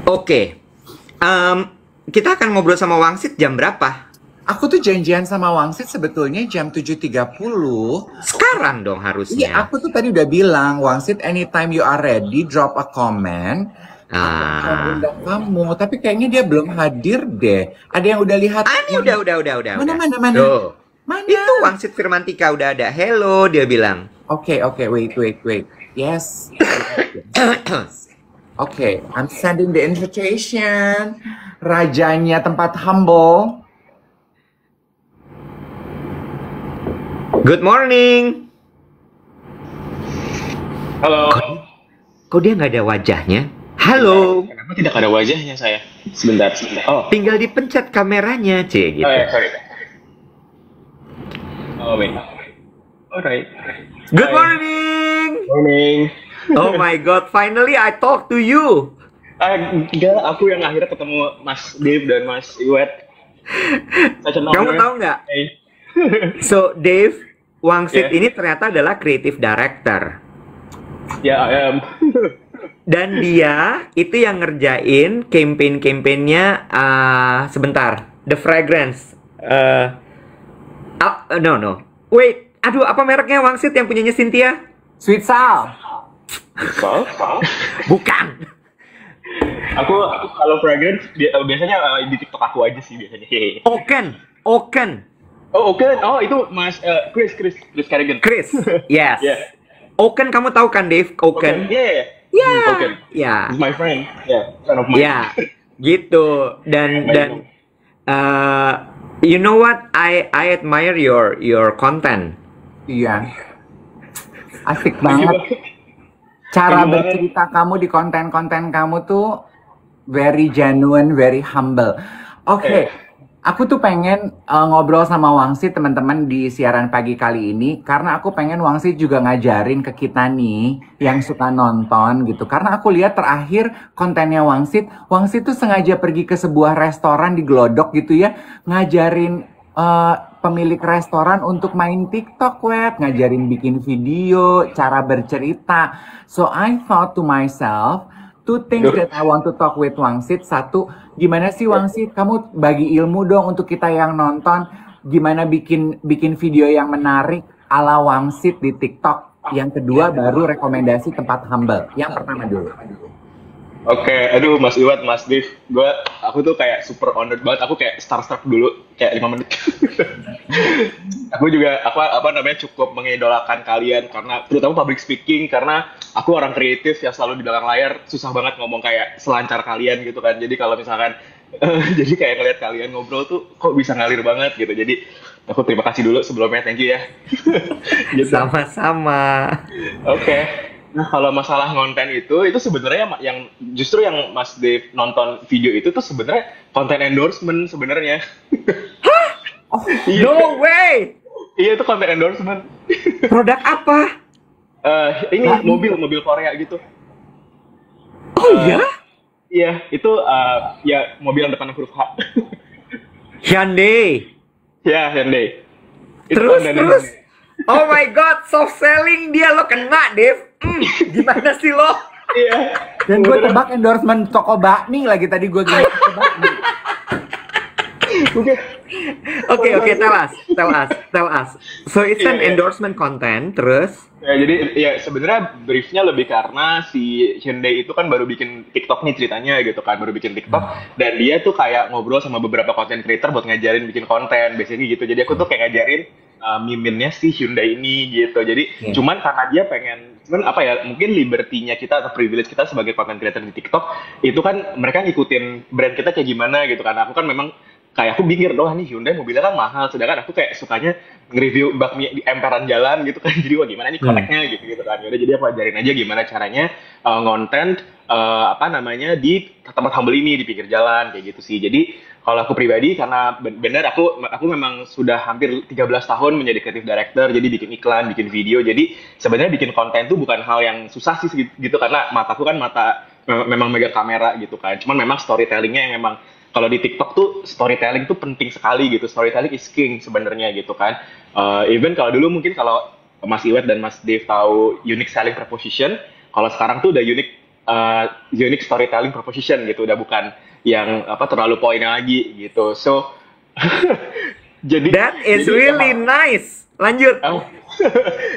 Oke. Em, kita akan ngobrol sama Wangsit jam berapa? Aku tuh janjian sama Wangsit sebetulnya jam 7.30. Sekarang dong Iya, harusnya. aku tuh tadi udah bilang, Wangsit anytime you are ready, drop a comment. Aku akan undang kamu, tapi kayaknya dia belum hadir deh. Ada yang udah lihat? Ini udah. Mana? Tuh. Mana? Itu Wangsit Firmantika udah ada. Hello, dia bilang. Oke, wait. Yes. Oke, I'm sending the invitation. Rajanya tempat humble. Good morning. Halo. Kok dia nggak ada wajahnya? Halo. Kenapa tidak ada wajahnya saya? Sebentar. Oh. Tinggal dipencet kameranya, gitu. Oh ya, sorry. Oh, wait. Alright. Good Hi. morning. Morning. Oh my God, finally I talk to you. Enggak, aku yang akhirnya ketemu Mas Dave dan Mas Iwet. Kamu tahu nggak? Hey. So Dave, Wangsit Yeah. ini ternyata adalah creative director. Ya, Dan dia itu yang ngerjain campaign-campaignnya sebentar, The Fragrance. No. Wait, aduh apa mereknya Wangsit yang punyanya Cynthia? Sweet Sal. Sal? Bukan. Aku kalau fragrance biasanya di TikTok aku aja sih biasanya. Oken. Oh, oke. Oh, itu Mas Chris Carrigan. Chris, yes. Yeah. Oken kamu tahu kan Dave? Oken. Yeah. Ya. Oken. Ya. He's my friend. Yeah, friend of mine. Ya. Gitu. Dan you know what? I admire your content. Iya. Asik banget. Cara bercerita kamu di konten-konten kamu tuh very genuine, very humble. Oke, aku tuh pengen ngobrol sama Wangsit teman-teman di siaran pagi kali ini karena aku pengen Wangsit juga ngajarin ke kita nih yang suka nonton gitu. Karena aku lihat terakhir kontennya Wangsit tuh sengaja pergi ke sebuah restoran di Glodok gitu ya, ngajarin pemilik restoran untuk main TikTok, ngajarin bikin video, cara bercerita. So I thought to myself, two things that I want to talk with Wangsit. Satu, gimana sih Wangsit, kamu bagi ilmu dong untuk kita yang nonton, gimana bikin video yang menarik ala Wangsit di TikTok. Yang kedua, baru rekomendasi tempat humble. Yang pertama dulu. Oke, aduh Mas Iwat, Mas Div, aku tuh kayak super honored banget. Aku kayak starstruck dulu, kayak 5 menit. Aku juga cukup mengidolakan kalian karena terutama public speaking, karena aku orang kreatif yang selalu di belakang layar, susah banget ngomong kayak selancar kalian gitu kan. Jadi kalau misalkan jadi kayak ngeliat kalian ngobrol tuh kok bisa ngalir banget gitu. Jadi aku terima kasih dulu sebelumnya, thank you ya. Gitu. Sama-sama. Oke. Nah, kalau masalah konten itu sebenarnya yang Mas Dave nonton video itu tuh sebenarnya konten endorsement sebenarnya. Hah? Oh, no way. Iya, itu konten endorsement. Produk apa? Ini mobil Korea gitu. Oh ya? Iya, itu ya mobil yang depan huruf H. Hyundai. Ya, Hyundai. Terus. Oh my God, soft selling dia, lo kena, Dev. Gimana sih lo? Iya. Dan gue tebak endorsement toko bakmi lagi tadi gue gini. Oke, tell us. So it's an endorsement content, terus? Ya, jadi ya sebenarnya briefnya lebih karena si Hyundai itu kan baru bikin TikTok nih ceritanya gitu kan, baru bikin TikTok dan dia tuh kayak ngobrol sama beberapa content creator buat ngajarin bikin konten, biasanya gitu. Jadi aku tuh kayak ngajarin miminnya si Hyundai ini gitu. Jadi cuman karena dia mungkin liberty-nya kita atau privilege kita sebagai content creator di TikTok itu kan mereka ngikutin brand kita kayak gimana gitu kan. Aku kan memang kayak aku pikir nih Hyundai mobilnya kan mahal, sedangkan aku kayak sukanya nge-review bakmi di emperan jalan gitu kan. Jadi wah gimana nih connect-nya gitu kan. Yaudah, jadi aku ajarin aja gimana caranya ngonten di tempat humble ini di pinggir jalan kayak gitu sih. Jadi kalau aku pribadi karena benar aku memang sudah hampir 13 tahun menjadi creative director, jadi bikin iklan, bikin video. Jadi sebenarnya bikin konten tuh bukan hal yang susah sih gitu karena mataku kan memang megang kamera gitu kan. Cuman memang storytellingnya yang memang kalau di TikTok tuh storytelling tuh penting sekali gitu. Storytelling is king sebenarnya gitu kan. Even kalau dulu mungkin kalau Mas Iwet dan Mas Dave tahu unique selling proposition, kalau sekarang tuh udah unique unique storytelling proposition gitu, udah bukan yang terlalu poinnya lagi gitu. So jadi That is really nice. Lanjut.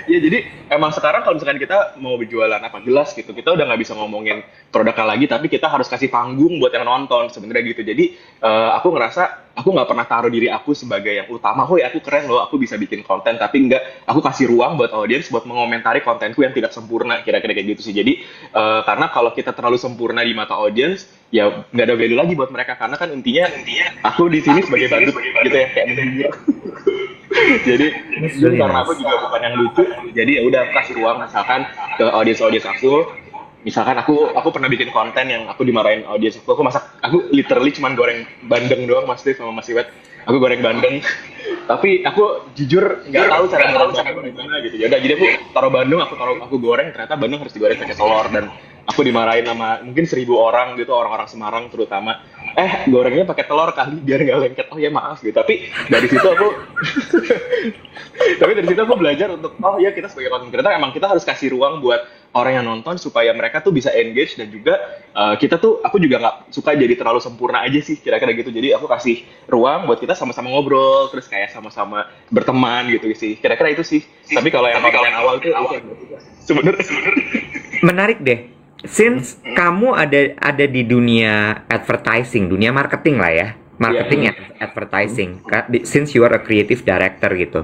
Ya jadi emang sekarang kalau misalkan kita mau berjualan jelas gitu, kita udah nggak bisa ngomongin produknya lagi, tapi kita harus kasih panggung buat yang nonton sebenarnya gitu. Jadi aku ngerasa aku nggak pernah taruh diri aku sebagai yang utama. Oh ya aku keren loh, aku bisa bikin konten, tapi nggak, aku kasih ruang buat audiens buat mengomentari kontenku yang tidak sempurna, kira-kira kayak gitu sih. Jadi karena kalau kita terlalu sempurna di mata audiens, ya nggak ada value lagi buat mereka, karena kan intinya aku di sini sebagai badut gitu ya, kayak menyindir. Jadi karena aku juga bukan yang lucu, jadi ya udah kasih ruang misalkan ke audiens aku. Misalkan aku pernah bikin konten yang aku dimarahin audiens aku literally cuman goreng bandeng doang, Mas Dev sama Mas Iwet. Aku goreng bandeng, tapi aku jujur nggak tahu cara goreng bandeng gimana gitu. Ya udah, jadi aku taruh bandeng, aku goreng, ternyata bandeng harus digoreng pakai telur, dan aku dimarahin sama mungkin 1.000 orang gitu, orang-orang Semarang terutama. Gorengnya pakai telur kali biar nggak lengket. Oh ya maaf gitu. Tapi dari situ aku belajar untuk kita sebagai content creator emang kita harus kasih ruang buat orang yang nonton supaya mereka tuh bisa engage, dan juga aku juga nggak suka jadi terlalu sempurna aja sih, kira-kira gitu. Jadi aku kasih ruang buat kita sama-sama ngobrol, terus kayak sama-sama berteman gitu sih, kira-kira itu sih. Tapi kalau yang awal tuh sebenarnya Menarik deh. Since kamu ada di dunia advertising, dunia marketing lah ya, marketing and advertising. Since you are a creative director gitu.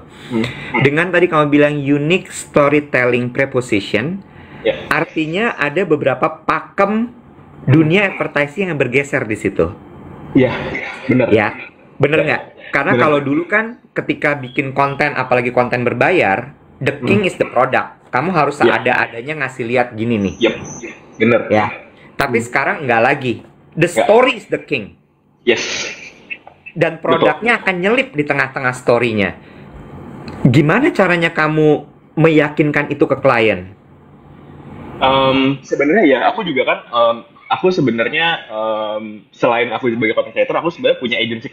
Dengan tadi kamu bilang unique storytelling preposition, artinya ada beberapa pakem dunia advertising yang bergeser di situ. Iya, benar. Ya, bener nggak? Karena kalau dulu kan ketika bikin konten, apalagi konten berbayar, the king is the product. Kamu harus ada-adanya ngasih lihat gini nih. Bener. Ya. Tapi sekarang nggak lagi. The story is the king. Yes. Dan produknya akan nyelip di tengah-tengah story-nya. Gimana caranya kamu meyakinkan itu ke klien? Sebenarnya ya aku juga kan aku sebenarnya selain aku sebagai content creator, aku sebenarnya punya agensi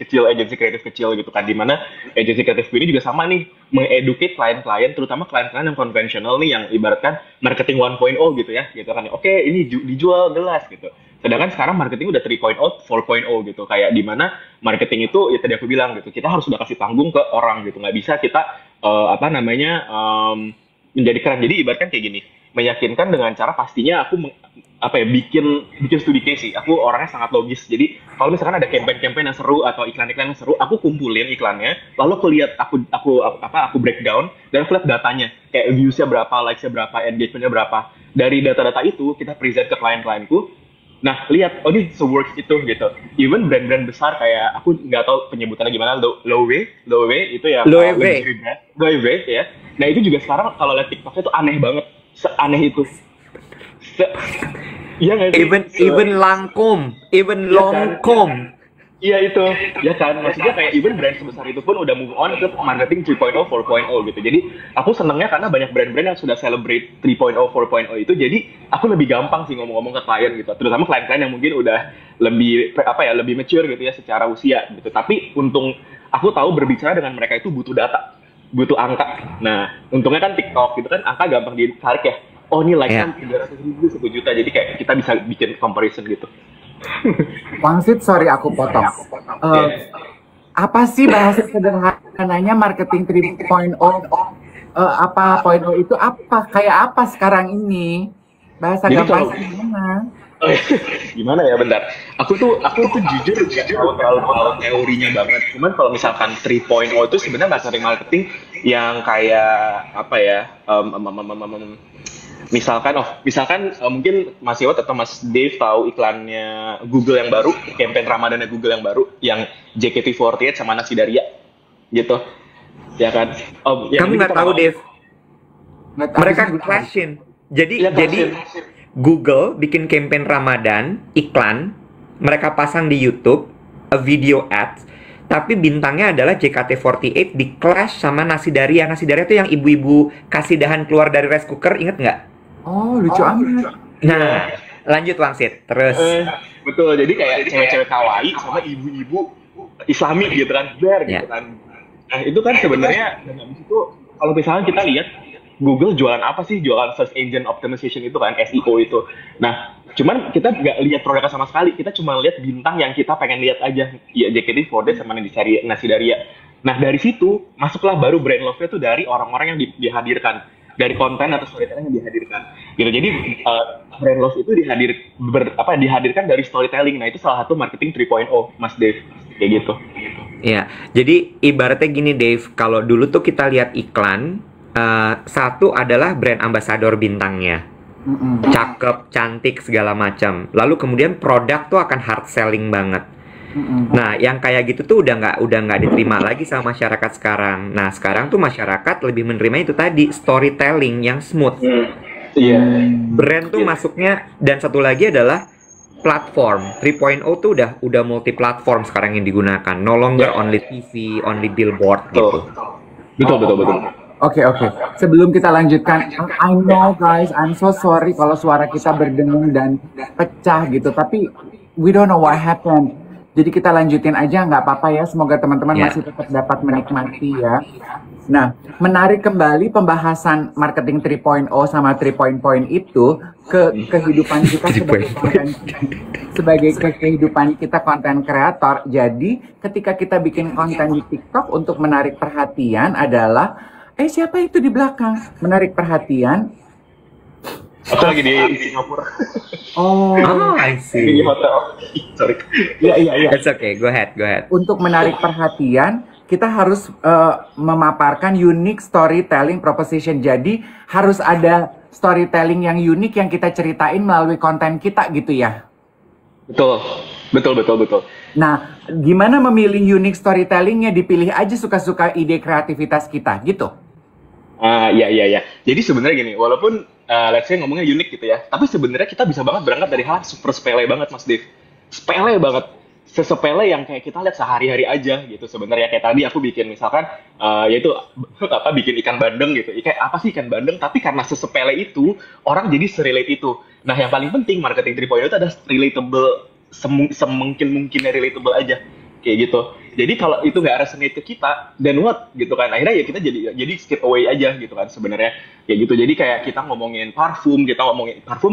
kreatif kecil gitu kan, dimana agensi kreatif ini juga sama nih, mengeducate klien-klien, terutama klien-klien yang konvensional nih, yang ibaratkan marketing 1.0 gitu ya, gitu kan. Oke, ini dijual jelas gitu. Sedangkan sekarang marketing udah 3.0, 4.0 gitu, kayak dimana marketing itu ya tadi aku bilang gitu, kita harus udah kasih panggung ke orang gitu, nggak bisa kita menjadi keren. Jadi ibaratkan kayak gini, meyakinkan dengan cara pastinya aku bikin studi case sih. Aku orangnya sangat logis. Jadi kalau misalkan ada campaign yang seru atau iklan-iklan yang seru, aku kumpulin iklannya, lalu aku lihat, aku breakdown, dan aku lihat datanya, kayak views-nya berapa, likes-nya berapa, engagement-nya berapa. Dari data-data itu kita present ke klien-klienku. Nah, lihat, ini se-works itu gitu. Even brand-brand besar kayak, aku nggak tahu penyebutannya gimana, Loewe itu ya. Loewe ya. Nah itu juga sekarang kalau lihat TikToknya tuh aneh banget, seaneh itu. Iya nggak sih? Even Lancome, even Lancome. Iya itu, ya kan. Maksudnya kayak even brand sebesar itu pun udah move on ke marketing 3.0, 4.0 gitu. Jadi aku senengnya karena banyak brand-brand yang sudah celebrate 3.0, 4.0 itu. Jadi aku lebih gampang sih ngomong-ngomong ke klien gitu. Terutama klien-klien yang mungkin udah lebih lebih mature gitu ya secara usia gitu. Tapi untung aku tahu berbicara dengan mereka itu butuh data, butuh angka. Nah untungnya kan TikTok gitu kan, angka gampang ditarik ya. Oh ini like-nya 300.000, 1 juta. Jadi kayak kita bisa bikin comparison gitu. Wangsit, sorry aku potong. Apa sih bahasa sederhananya marketing 3.0? Apa point itu apa? Kayak apa sekarang ini? Bahasa gampang gimana? Gimana ya, bentar. Aku tuh jujur nggak terlalu teorinya banget. Cuman kalau misalkan 3.0 itu sebenarnya marketing yang kayak apa ya? Misalkan mungkin Mas Iwat atau Mas Dave tahu iklannya Google yang baru, campaign Ramadannya Google yang baru, yang JKT48 sama Nasi Daria, gitu, ya kan? Kamu nggak tahu, Dave? Mereka clashin. Jadi Google bikin campaign Ramadan, iklan, mereka pasang di YouTube, a video ads, tapi bintangnya adalah JKT48 di clash sama Nasi Daria. Nasi Daria itu yang ibu-ibu kasih dahan keluar dari rice cooker, inget nggak? Oh, lucu amat. Nah, lanjut Wangsit, terus. Betul, jadi kayak cewek-cewek kawaii sama ibu-ibu Islami gitu kan, gitu kan. Nah itu kan sebenarnya, dan habis itu kalau misalnya kita lihat Google jualan apa sih, jualan search engine optimization itu kan, SEO itu. Nah, cuman kita nggak lihat produknya sama sekali, kita cuma lihat bintang yang kita pengen lihat aja, ya JKT48 sama Nasi Daria. Nah, dari situ masuklah baru brand love-nya tuh dari orang-orang yang dihadirkan, dari konten atau storytelling yang dihadirkan gitu. Jadi brand love itu dihadirkan dari storytelling. Nah, itu salah satu marketing 3.0 Mas Dave, kayak gitu. Iya, jadi ibaratnya gini Dave, kalau dulu tuh kita lihat iklan, satu adalah brand ambassador bintangnya, cakep, cantik, segala macam. Lalu kemudian produk tuh akan hard selling banget. Nah, yang kayak gitu tuh udah nggak diterima lagi sama masyarakat sekarang. Nah, sekarang tuh masyarakat lebih menerima itu tadi, storytelling yang smooth. Brand tuh masuknya, dan satu lagi adalah platform. 3.0 tuh udah multi platform sekarang yang digunakan. No longer only TV, only billboard gitu. Betul. Oke. Sebelum kita lanjutkan, I know guys, I'm so sorry kalau suara kita berdengung dan pecah gitu. Tapi we don't know what happened. Jadi kita lanjutin aja, nggak apa-apa ya. Semoga teman-teman masih tetap dapat menikmati ya. Nah, menarik kembali pembahasan marketing 3.0 sama 3.0 itu ke kehidupan kita sebagai kehidupan kita konten kreator. Jadi ketika kita bikin konten di TikTok untuk menarik perhatian adalah, siapa itu di belakang? Menarik perhatian. Aku lagi di Singapura. Oh, I see. Di hotel. Sorry. Iya. It's okay, go ahead. Untuk menarik perhatian, kita harus memaparkan unique storytelling proposition. Jadi harus ada storytelling yang unik yang kita ceritain melalui konten kita gitu ya. Betul. Nah, gimana memilih unique storytellingnya? Dipilih aja suka-suka ide kreativitas kita gitu. Iya. Jadi sebenarnya gini, walaupun let's say ngomongnya unik gitu ya, tapi sebenarnya kita bisa banget berangkat dari hal super sepele banget, Mas Dev. Sepele banget. Sesepele yang kayak kita lihat sehari-hari aja gitu sebenarnya. Kayak tadi aku bikin misalkan yaitu bikin ikan bandeng gitu. Kayak apa sih ikan bandeng, tapi karena sesepele itu orang jadi serelate itu. Nah, yang paling penting marketing 3.0 itu ada relatable, semungkin-mungkinnya relatable aja kayak gitu. Jadi kalau itu nggak resonate ke kita, then what gitu kan? Akhirnya ya kita jadi skip away aja gitu kan sebenarnya kayak gitu. Jadi kayak kita ngomongin parfum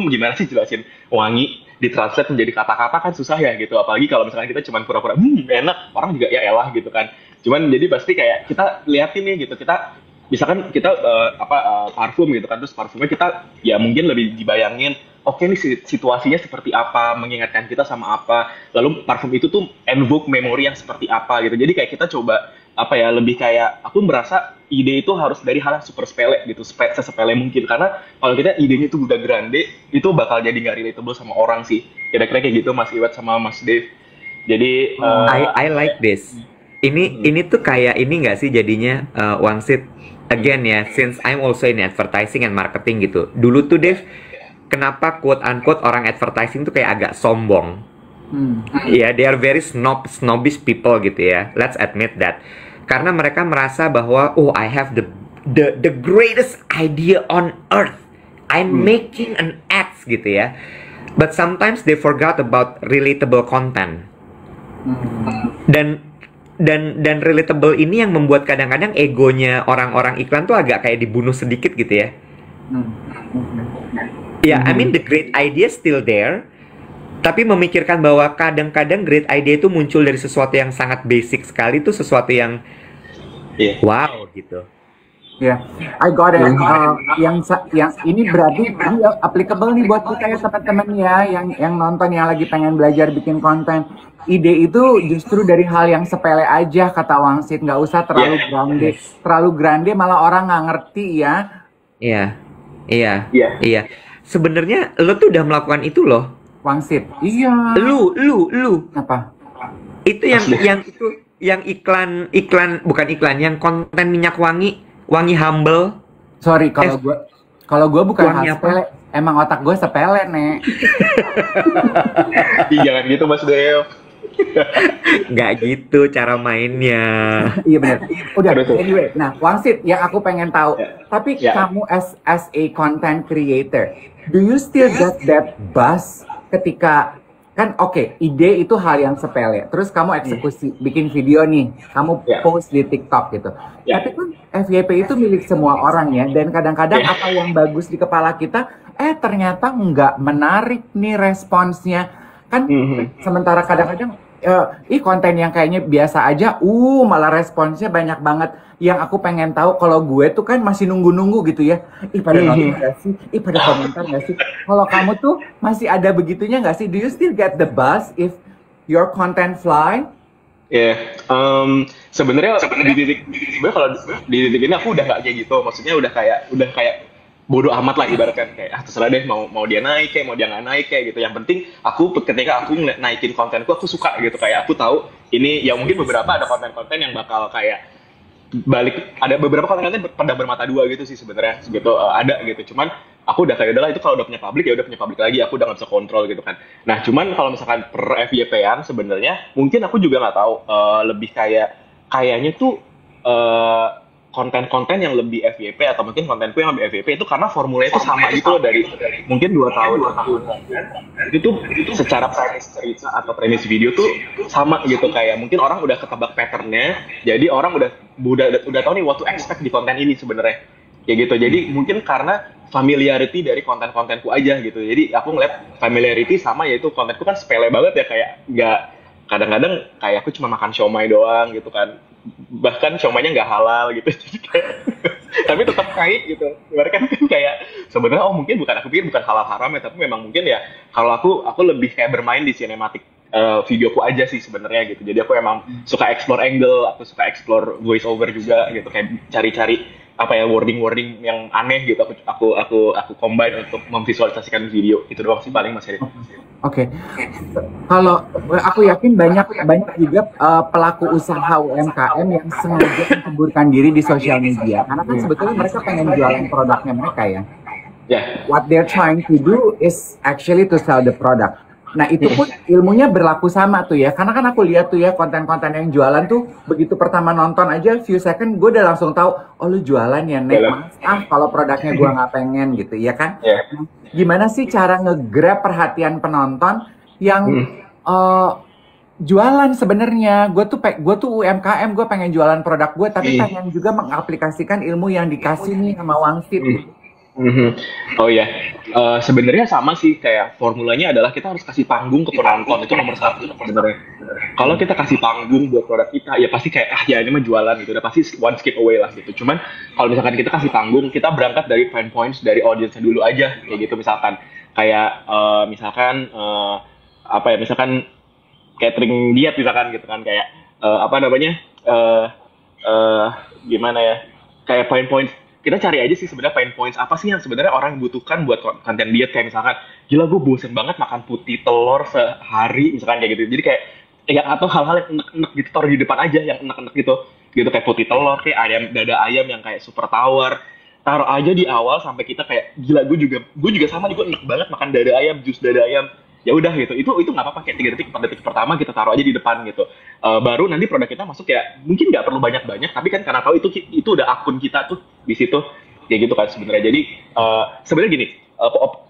gimana sih jelasin wangi ditranslate menjadi kata-kata kan susah ya gitu. Apalagi kalau misalnya kita cuma pura-pura enak, orang juga ya elah gitu kan. Cuman jadi pasti kayak kita liatin nih gitu, kita misalkan kita parfum gitu kan, terus parfumnya kita ya mungkin lebih dibayangin, oke nih situasinya seperti apa, mengingatkan kita sama apa, lalu parfum itu tuh evoke memori yang seperti apa gitu. Jadi kayak kita coba lebih kayak, aku merasa ide itu harus dari hal yang super sepele gitu, sesepele mungkin, karena kalau kita idenya itu udah grande, itu bakal jadi nggak relatable sama orang sih, kira-kira kayak gitu Mas Iwat sama Mas Dave. Jadi I like this. Ini tuh kayak ini nggak sih jadinya, Wangsit, again ya, since I'm also in advertising and marketing gitu. Dulu tuh Dave, kenapa quote unquote orang advertising tuh kayak agak sombong? Ya, they are very snobbish people gitu ya. Let's admit that. Karena mereka merasa bahwa I have the greatest idea on earth. I'm making an ads gitu ya. But sometimes they forgot about relatable content. Dan relatable ini yang membuat kadang-kadang egonya orang-orang iklan tuh agak kayak dibunuh sedikit gitu ya. Ya, I mean the great idea still there, tapi memikirkan bahwa kadang-kadang great idea itu muncul dari sesuatu yang sangat basic sekali, itu sesuatu yang wow gitu. I got it. Yang ini berarti applicable nih buat kita ya teman-teman ya, yang nonton yang lagi pengen belajar bikin konten. Ide itu justru dari hal yang sepele aja, kata Wangsit, nggak usah terlalu grande. Terlalu grande malah orang nggak ngerti ya. Iya. Sebenarnya lo tuh udah melakukan itu loh, Wangsit. Iya. Lu. Apa? Itu yang iklan bukan iklan, yang konten minyak wangi Humble. Sorry kalau gue bukan hal sepele, emang otak gue sepele nek. Jangan gitu Mas Dev. Nggak gitu cara mainnya. Iya benar. Udah, anyway. Nah, Wangsit, yang aku pengen tahu, tapi kamu as a content creator, do you still get that buzz ketika kan oke, ide itu hal yang sepele. Terus kamu eksekusi, bikin video nih, kamu Ya. post di TikTok gitu. Ya. Tapi kan FYP itu milik semua orang ya, dan kadang-kadang Ya. apa yang bagus di kepala kita, ternyata nggak menarik nih responsnya. Kan sementara kadang-kadang, konten yang kayaknya biasa aja, malah responsnya banyak banget. Yang aku pengen tahu, kalau gue tuh kan masih nunggu-nunggu gitu ya. Pada nonton nggak sih? Pada komentar nggak sih? Kalau kamu tuh masih ada begitunya nggak sih? Do you still get the buzz if your content fly? Ya, sebenarnya kalau di titik ini aku udah nggak kayak gitu. Maksudnya udah kayak bodoh amat lah, ibaratkan kayak terserah deh mau dia naik kayak mau dia nggak naik kayak gitu. Yang penting ketika aku naikin kontenku, aku suka gitu, kayak aku tahu ini ya mungkin beberapa ada konten-konten yang bakal kayak ada beberapa konten-konten pada bermata dua gitu sih sebenarnya gitu, ada gitu. Cuman aku udah kayak udahlah, itu kalau udah punya publik ya udah punya publik lagi, aku udah nggak bisa kontrol gitu kan. Nah cuman kalau misalkan per FYP-an sebenarnya mungkin aku juga nggak tahu, lebih kayaknya tuh konten-konten yang lebih FYP atau mungkin kontenku yang lebih FYP itu karena formulanya itu sama gitu loh, dari mungkin 2 tahun itu secara premis cerita atau premis video tuh sama gitu, kayak mungkin orang udah ketebak patternnya, jadi orang udah tahu nih what to expect di konten ini sebenarnya kayak gitu. Jadi mungkin karena familiarity dari konten-kontenku aja gitu, jadi aku ngeliat familiarity sama, yaitu kontenku kan sepele banget ya, kayak nggak, kadang-kadang kayak aku cuma makan siomay doang gitu kan, bahkan siomaynya nggak halal gitu. Jadi kayak, tapi tetap kait gitu. Ibaratnya kan kayak sebenarnya mungkin aku pikir bukan halal haram ya, tapi memang mungkin ya kalau aku lebih kayak bermain di sinematik videoku aja sih sebenarnya gitu. Jadi aku emang suka explore angle, aku suka explore voice over juga gitu, kayak cari-cari apa ya, wording yang aneh gitu, aku combine untuk memvisualisasikan video. Itu doang sih paling, Mas Heri. Oke. Kalau aku yakin banyak juga pelaku usaha UMKM yang sengaja menceburkan diri di sosial media, karena kan sebetulnya mereka pengen jualan produknya mereka ya. Yeah. What they're trying to do is actually to sell the product. Nah itu pun ilmunya berlaku sama tuh ya, karena kan aku lihat tuh ya konten-konten yang jualan tuh, begitu pertama nonton aja few second gue udah langsung tahu, oh lu jualan ya Nek, Mas, kalau produknya gue nggak pengen gitu ya kan. Gimana sih cara nge-grab perhatian penonton yang jualan sebenarnya? Gue tuh UMKM, gue pengen jualan produk gue, tapi pengen juga mengaplikasikan ilmu yang dikasih nih sama Wangsit. Oh ya, sebenarnya sama sih, kayak formulanya adalah kita harus kasih panggung ke penonton, itu nomor 1 sebenarnya. Kalau kita kasih panggung buat produk kita, ya pasti kayak ya ini mah jualan gitu, udah pasti one skip away lah gitu. Cuman kalau misalkan kita kasih panggung, kita berangkat dari pain points dari audiensnya dulu aja kayak gitu. Misalkan kayak misalkan catering diet misalkan gitu kan, kayak gimana ya, kayak pain points. Kita cari aja sih sebenarnya pain points apa sih yang sebenarnya orang butuhkan buat konten diet. Kayak misalkan, gila gue bosen banget makan putih telur sehari misalkan kayak gitu. Jadi kayak atau hal-hal yang enak-enak gitu, taruh di depan aja yang enak-enak gitu kayak putih telur, kayak dada ayam yang kayak super tower, taruh aja di awal sampai kita kayak gila, gue juga sama nih, gue enak banget makan dada ayam, jus dada ayam. Ya udah gitu, itu nggak apa-apa, kayak 3 detik pertama kita taruh aja di depan gitu. Baru nanti produk kita masuk, ya mungkin nggak perlu banyak-banyak, tapi kan karena tahu itu udah akun kita tuh di situ, ya gitu kan sebenarnya. Jadi sebenarnya gini,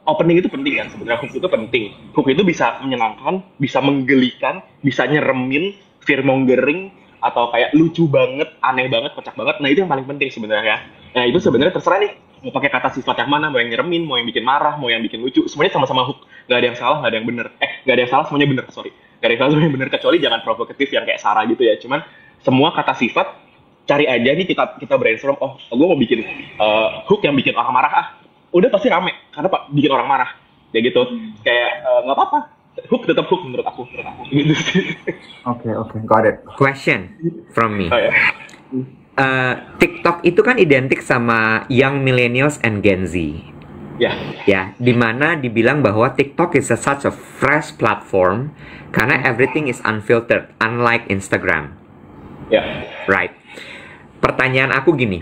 opening itu penting kan sebenarnya, hook itu penting. Hook itu bisa menyenangkan, bisa menggelikan, bisa nyeremin, fear-mongering, atau kayak lucu banget, aneh banget, kocak banget. Nah itu yang paling penting sebenarnya. Nah itu sebenarnya terserah nih, mau pakai kata sifat yang mana, mau yang nyeremin, mau yang bikin marah, mau yang bikin lucu, semuanya sama-sama hook. Nggak ada yang salah, nggak ada yang benar. Nggak ada yang salah, semuanya benar, sorry. Nggak ada yang salah, semuanya benar, kecuali jangan provokatif yang kayak Sarah gitu ya. Cuman semua kata sifat, cari aja nih, kita brainstorm, oh gue mau bikin hook yang bikin orang marah, udah pasti rame, karena bikin orang marah. Ya gitu, kayak nggak apa-apa. Hook tetap hook menurut aku gitu sih. Oke, got it. Question from me. Oh, ya. TikTok itu kan identik sama young millennials and Gen Z. Ya, dimana dibilang bahwa TikTok is such a fresh platform karena everything is unfiltered, unlike Instagram. Right. Pertanyaan aku gini,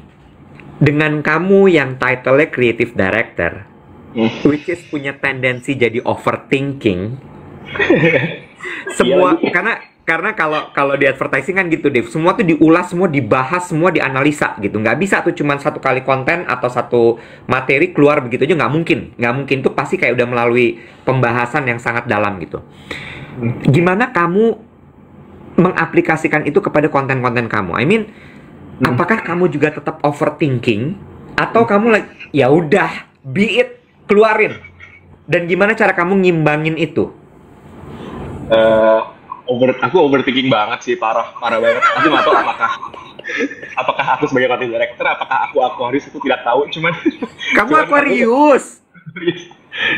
dengan kamu yang title-nya creative director, which is punya tendensi jadi overthinking, semua Karena kalau di advertising kan gitu, Dave. Semua tuh diulas, semua dibahas, semua dianalisa gitu. Nggak bisa tuh cuman satu kali konten atau satu materi keluar begitu aja, nggak mungkin. Nggak mungkin, tuh pasti kayak udah melalui pembahasan yang sangat dalam gitu. Gimana kamu mengaplikasikan itu kepada konten-konten kamu? I mean, apakah kamu juga tetap overthinking atau kamu ya udah, be it, keluarin? Dan gimana cara kamu ngimbangin itu? Aku overthinking banget sih, parah banget. Aku nggak tahu apakah aku sebagai content director, apakah aku Aquarius, aku tidak tahu. Cuman kamu Aquarius.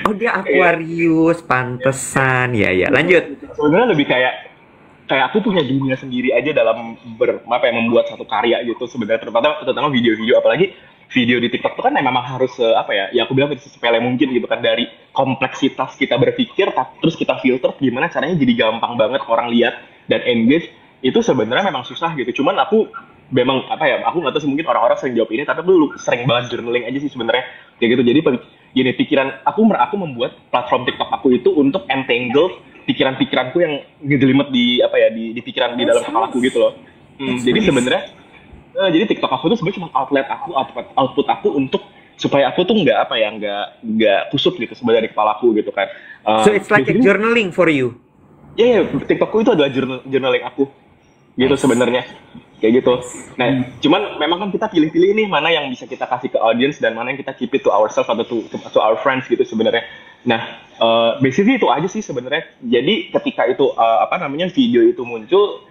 Oh, dia Aquarius, pantesan. Ya, lanjut. Sebenarnya lebih kayak aku punya dunia sendiri aja dalam membuat satu karya gitu sebenarnya, terutama video-video, apalagi video di TikTok itu kan memang harus ya aku bilang sepele mungkin gitu kan, dari kompleksitas kita berpikir terus kita filter gimana caranya jadi gampang banget orang lihat dan engage. Itu sebenarnya memang susah gitu. Cuman aku memang aku nggak tahu sih, mungkin orang-orang sering jawab ini, tapi aku sering banget journaling aja sih sebenarnya kayak gitu. Jadi gini, pikiran aku membuat platform TikTok aku itu untuk entangle pikiran-pikiranku yang ngejelimet di pikiran di dalam kepala aku gitu loh. Jadi sebenarnya jadi TikTok aku tuh sebenarnya cuma output aku untuk supaya aku tuh nggak kusut gitu sebenarnya di kepala aku gitu kan. So it's like a journaling for you. Ya, TikTokku itu adalah journaling aku gitu sebenarnya kayak gitu. Nah, cuman memang kan kita pilih-pilih nih mana yang bisa kita kasih ke audience dan mana yang kita keep it to ourselves atau to our friends gitu sebenarnya. Nah, basically itu aja sih sebenarnya. Jadi ketika itu video itu muncul,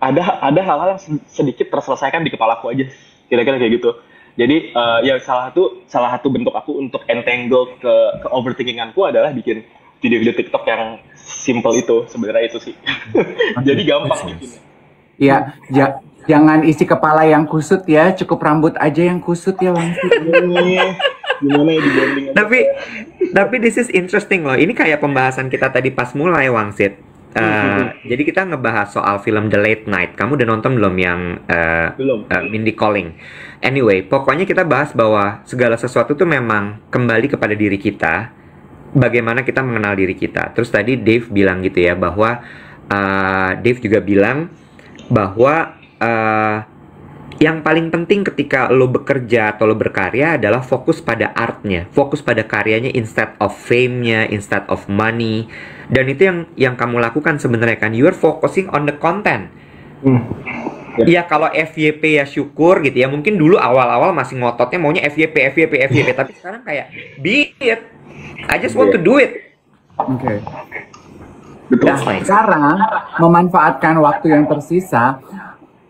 ada hal-hal yang sedikit terselesaikan di kepalaku aja, kira-kira kayak gitu. Jadi ya salah satu bentuk aku untuk entangle ke overthinkinganku adalah bikin video-video TikTok yang simple itu, sebenarnya itu sih. Jadi gampang bikinnya. Iya, jangan isi kepala yang kusut ya, cukup rambut aja yang kusut ya, Wang. Gimana ya dibanding? Tapi this is interesting loh. Ini kayak pembahasan kita tadi pas mulai, Wangsit. Jadi kita ngebahas soal film The Late Night. Kamu udah nonton belum yang belum. Mindy Kaling? Anyway, pokoknya kita bahas bahwa segala sesuatu tuh memang kembali kepada diri kita. Bagaimana kita mengenal diri kita. Terus tadi Dave bilang gitu ya, bahwa Dave juga bilang bahwa yang paling penting ketika lo bekerja atau lo berkarya adalah fokus pada artnya, fokus pada karyanya instead of fame-nya, instead of money. Dan itu yang kamu lakukan sebenarnya kan, you are focusing on the content. Ya kalau FYP ya syukur gitu ya. Mungkin dulu awal-awal masih ngototnya maunya FYP, tapi sekarang kayak be it, I just want to do it. Oke. Nah, sekarang memanfaatkan waktu yang tersisa.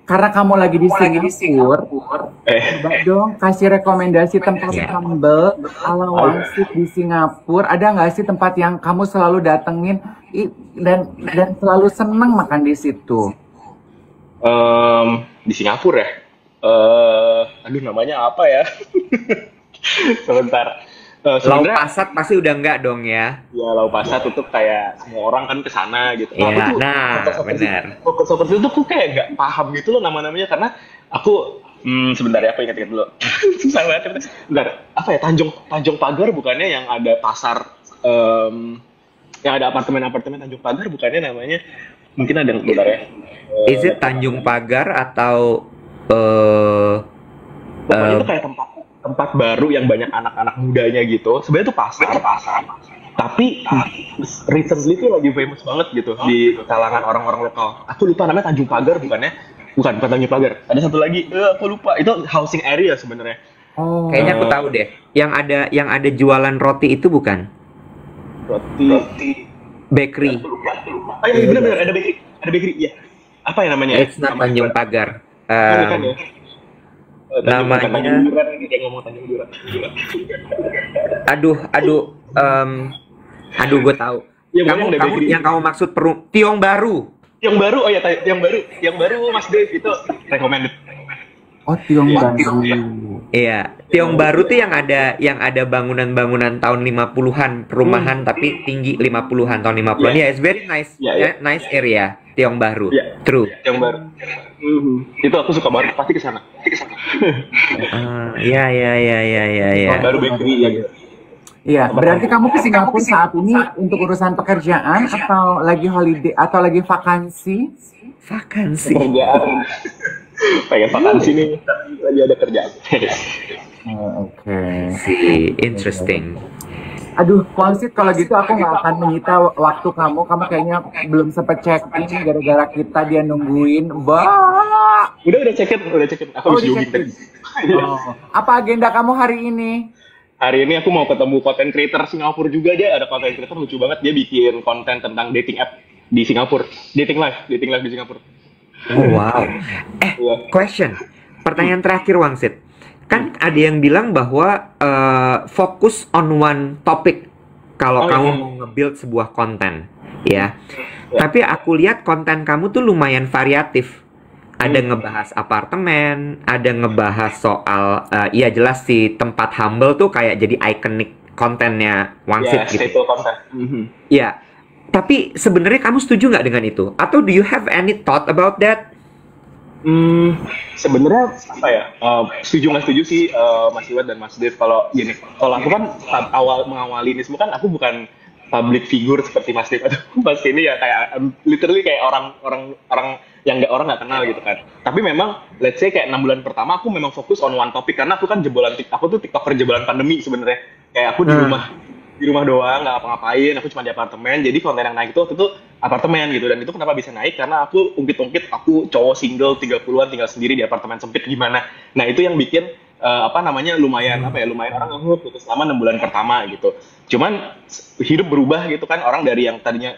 Karena kamu lagi di Singapura, coba dong kasih rekomendasi tempat humble ala Wangsit di Singapura. Ada nggak sih tempat yang kamu selalu datengin dan selalu seneng makan di situ? Di Singapura ya? Aduh, namanya apa ya? Sebentar. Lau Pasat pasti udah enggak dong ya? Ya, Lau Pasat itu kayak semua orang kan kesana gitu. Iya, benar. Seperti itu aku kayak nggak paham gitu loh nama-namanya, karena aku sebentar ya, aku ingat dulu. Susah banget. Bentar, apa ya, Tanjung Pagar bukannya yang ada pasar, yang ada apartemen Tanjung Pagar bukannya namanya? Mungkin ada yang bentar ya. Is it Tanjung Pagar atau pokoknya itu kayak tempat baru yang banyak anak-anak mudanya gitu. Sebenarnya itu pasar. Tapi recently itu lagi famous banget gitu di kalangan orang-orang lokal. Aku lupa namanya, Tanjung Pagar bukannya? Bukan Tanjung Pagar. Ada satu lagi, aku lupa. Itu housing area sebenarnya. Oh. Kayaknya aku tahu deh. Yang ada jualan roti itu bukan? Roti. Bakery. Oh iya, benar ada bakery. Iya. Apa ya namanya? It's not Tanjung Pagar. Bukan ya? Namanya aduh gue tahu. Ya, kamu yang kamu maksud Tiong Baru. Oh ya, Tiong Baru Mas Dave itu recommended. Oh, Tiong Baru. Iya, Tiong Baru tuh yang ada bangunan-bangunan tahun 50-an, perumahan tapi tinggi 50-an, tahun 50-an. Yeah, it's very nice. Nice area, Tiong Baru. Yeah. True. Tiong Baru. Itu aku suka banget, pasti ke sana. Iya. Tiong Baru bakery ya gitu. Iya, berarti kamu ke Singapura saat ini untuk urusan pekerjaan atau lagi holiday atau lagi vakansi? Vakansi. Kerjaan. Pengen vakansi nih, tapi lagi ada kerjaan. Oke. Interesting. Aduh, Wangsit, kalau gitu aku nggak akan menyita waktu kamu. Kamu kayaknya belum sempat check-in gara-gara kita dia nungguin. Wah. Udah check-in. Aku habis jogging tadi. Oh. Apa agenda kamu hari ini? Hari ini aku mau ketemu content creator Singapura juga. Dia ada content creator lucu banget, dia bikin konten tentang dating app di Singapura. Dating live di Singapura. Oh, wow. Question. Pertanyaan terakhir, Wangsit. Kan ada yang bilang bahwa fokus on one topic kalau kamu mau nge-build sebuah konten, ya. Tapi aku lihat konten kamu tuh lumayan variatif. Ada ngebahas apartemen, ada ngebahas soal, ya jelas sih tempat humble tuh kayak jadi ikonik kontennya Wangsit gitu. Staple konten. Ya, tapi sebenarnya kamu setuju nggak dengan itu? Atau do you have any thought about that? Sebenarnya apa ya? Setuju nggak setuju sih Mas Iwet dan Mas Dev. Kalau gini, kalau aku kan awal mengawali ini semua kan aku bukan public figure seperti Mas Dev atau Mas ini ya kayak literally kayak orang yang nggak kenal gitu kan. Tapi memang let's say kayak 6 bulan pertama aku memang fokus on one topic karena aku kan aku tuh TikToker jebolan pandemi sebenarnya. Kayak aku di rumah doang, nggak ngapa-ngapain, aku cuma di apartemen, jadi konten yang naik itu waktu itu apartemen gitu, dan itu kenapa bisa naik, karena aku ungkit-ungkit, aku cowok single 30-an tinggal sendiri di apartemen sempit gimana, nah itu yang bikin, lumayan orang ngehut gitu, selama 6 bulan pertama gitu, cuman hidup berubah gitu kan, orang dari yang tadinya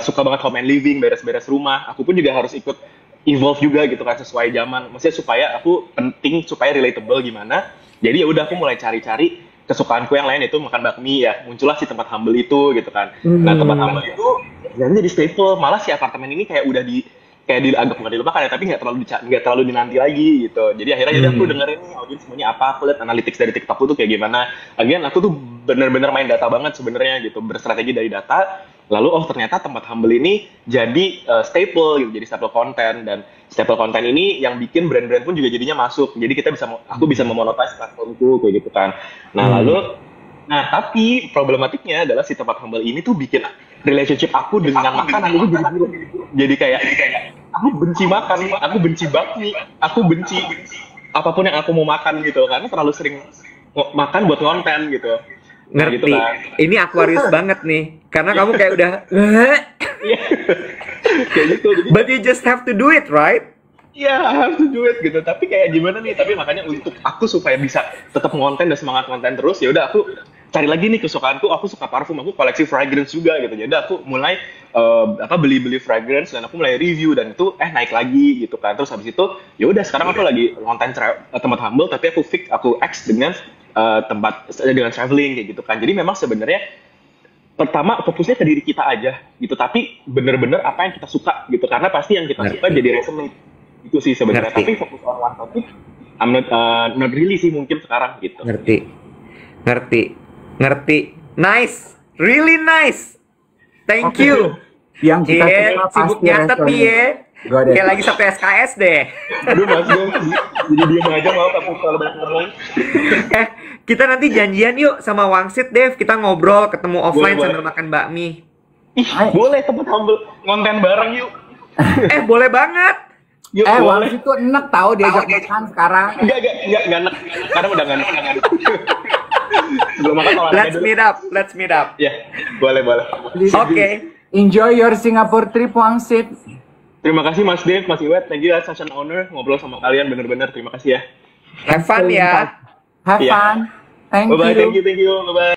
suka banget home and living, beres-beres rumah, aku pun juga harus ikut evolve juga gitu kan, sesuai zaman, maksudnya supaya relatable gimana, jadi ya udah aku mulai cari-cari kesukaanku yang lain, itu makan bakmi ya, muncullah si tempat humble itu gitu kan. Nah tempat humble itu jadi staple, malah si apartemen ini kayak udah agak bukan dilupakan ya, tapi nggak terlalu dinanti lagi gitu. Jadi akhirnya aku dengerin nih audiens semuanya apa, aku lihat analytics dari TikTok tuh kayak gimana. Again aku tuh bener-bener main data banget sebenarnya gitu, berstrategi dari data. Lalu ternyata tempat humble ini jadi staple gitu, jadi staple konten, dan staple konten ini yang bikin brand-brand pun juga jadinya masuk. Jadi aku bisa memonetize platformku kayak gitu kan. Nah tapi problematiknya adalah si tempat humble ini tuh bikin relationship aku dengan makanan itu jadi buruk. Jadi kayak aku benci makan, aku benci bakmi, aku benci apapun yang aku mau makan gitu karena terlalu sering makan buat konten gitu. Ngerti. Gitu kan. Ini Aquarius banget nih. Karena kamu kayak udah kayak gitu. Jadi, but you just have to do it, right? Iya, harus do it gitu. Tapi kayak gimana nih? Tapi makanya untuk aku supaya bisa tetap ngonten dan semangat konten terus, ya udah aku cari lagi nih kesukaanku. Aku suka parfum, aku koleksi fragrance juga gitu. Jadi aku mulai beli fragrance dan aku mulai review, dan itu naik lagi gitu kan. Terus habis itu ya udah sekarang aku lagi ngonten tempat humble, tapi aku X dengan dengan traveling kayak gitu kan. Jadi memang sebenarnya pertama fokusnya ke diri kita aja gitu, tapi bener-bener apa yang kita suka gitu, karena pasti yang kita suka jadi resonate itu sih sebenarnya. Tapi fokus on one topic I'm not really sih mungkin sekarang gitu. Ngerti. Nice, really nice. Thank you. Yang kita suka sibuk pasti nyatet nih ya. Kayak lagi satu SKS deh. Aduh Mas Gung, jadi diem aja mau aku kalau banyak ngomong. Kita nanti janjian yuk sama Wangsit, Dev. Kita ngobrol, ketemu offline sambil makan bakmi. Boleh, tempat humble ngonten bareng yuk. Boleh banget. Yuk, Wangsit tuh enak tahu diajak makan sekarang. Enggak enak. Sekarang udah enggak enak. Sebelum makan Let's meet up. Ya, boleh. Oke. Enjoy your Singapore trip, Wangsit. Terima kasih Mas Dev, Mas Iwet. Thank you, such an honor ngobrol sama kalian, bener-bener terima kasih ya. Have fun ya. Have fun. Thank you. Bye-bye, thank you. Bye-bye.